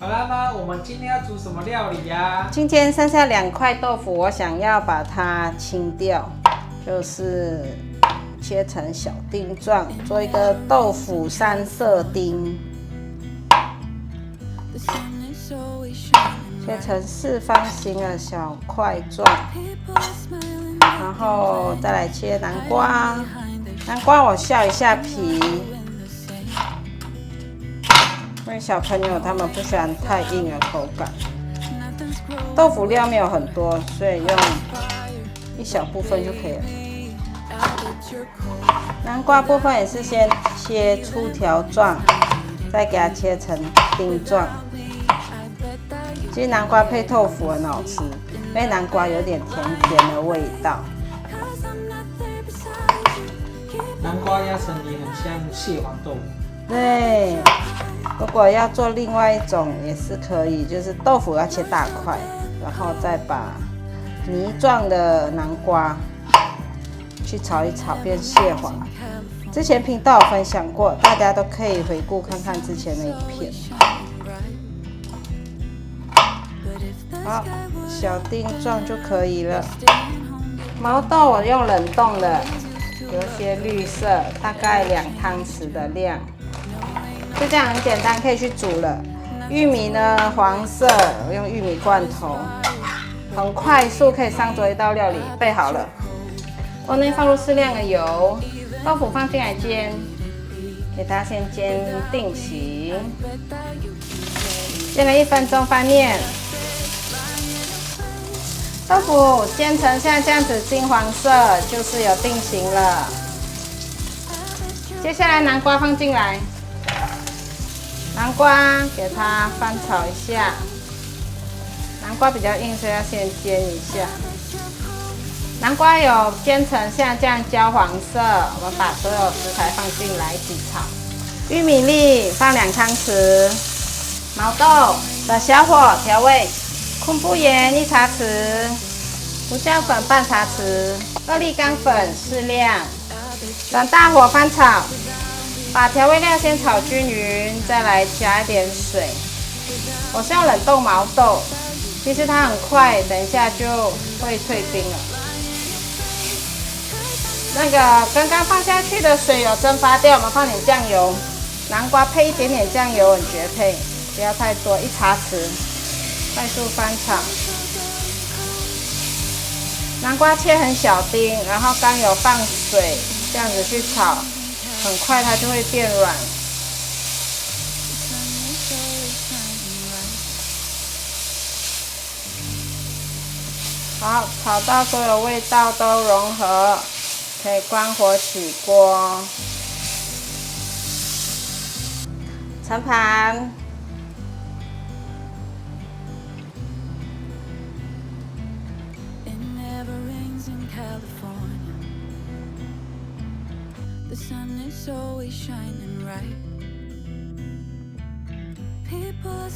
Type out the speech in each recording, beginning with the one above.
好啦，那我們今天要煮什麼料理呀？今天剩下2塊豆腐，我想要把它清掉，就是切成小丁狀，做一個豆腐3色丁，切成4方形的小塊狀，然後再來切南瓜。南瓜我削一下皮。因為小朋友他們不喜歡太硬的口感，豆腐料沒有很多，所以用一小部分就可以了。南瓜部分也是先切粗條狀，再給它切成丁狀。其實南瓜配豆腐很好吃，因為南瓜有點甜甜的味道。南瓜壓成泥很像蟹黃豆腐。对。如果要做另外一種也是可以，就是豆腐要切大塊，然後再把泥狀的南瓜去炒一炒变蟹黄。之前頻道有分享過，大家都可以回顧看看之前的影片。好，小丁狀就可以了。毛豆我用冷凍的，有些綠色，大概2湯匙的量。就這樣很簡單，可以去煮了。玉米呢，黃色，我用玉米罐頭，很快速可以上桌一道料理，備好了。锅內放入適量的油，豆腐放進來煎，給它先煎定型，煎了1分鐘翻面。豆腐煎成像這樣子金黃色，就是有定型了。接下來南瓜放進來。南瓜給它翻炒一下，南瓜比較硬，所以要先煎一下。南瓜有煎成像這樣焦黃色，我們把所有食材放進來一起炒。玉米粒放2湯匙，毛豆的小火調味，昆布鹽1茶匙，胡椒粉半茶匙，2粒乾粉適量，轉大火翻炒。把調味料先炒均勻，再來加一點水。我是用冷凍毛豆，其實它很快，等一下就會退冰了。那個剛剛放下去的水有蒸發掉，我們放點醬油，南瓜配一點點醬油很絕配，不要太多，1茶匙，快速翻炒。南瓜切很小丁，然後剛有放水，這樣子去炒。很快它就會變軟。好，炒到所有味道都融合，可以關火起鍋。盛盤。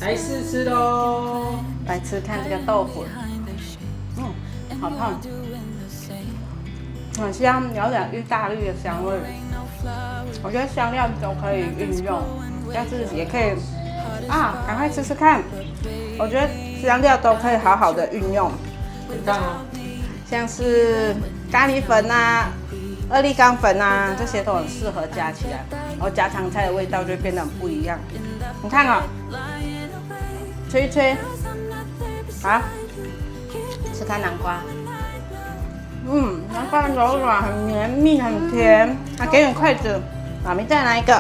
來試吃咯！來吃看這個豆腐，好燙，很香，有點意大利的香味。我覺得香料都可以運用，但是也可以趕快吃吃看。我覺得香料都可以好好的運用，像是咖喱粉啊、2粒乾粉啊，這些都很適合加起來，然後家常菜的味道就會變得很不一樣。你看啊，吹一吹，好，吃看南瓜，南瓜柔軟，很綿密，很甜。給你筷子，媽咪再來一個。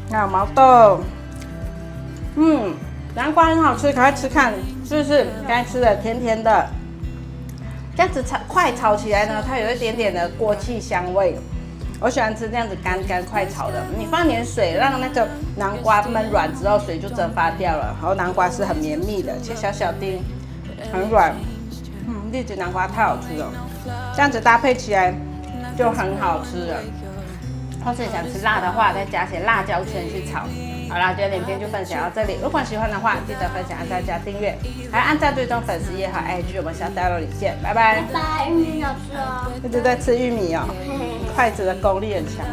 還有毛豆，南瓜很好吃，趕快吃看，是不是？剛才吃的甜甜的，這樣子快炒起來呢，它有一點點的鍋氣香味。我喜歡吃這樣子乾快炒的，你放點水，讓那個南瓜燜軟之後，水就蒸發掉了。然後南瓜是很綿密的，切小小丁，很軟。栗子南瓜太好吃了，這樣子搭配起來就很好吃了。或是想吃辣的話，再加些辣椒圈去炒。好啦，今天的影片就分享到這裡。如果喜歡的話，記得分享、按讚、加訂閱，還按讚追蹤粉絲頁和 IG。我們下次料理見，拜拜。拜拜，玉米好吃哦。一直在吃玉米哦，筷子的功力很強。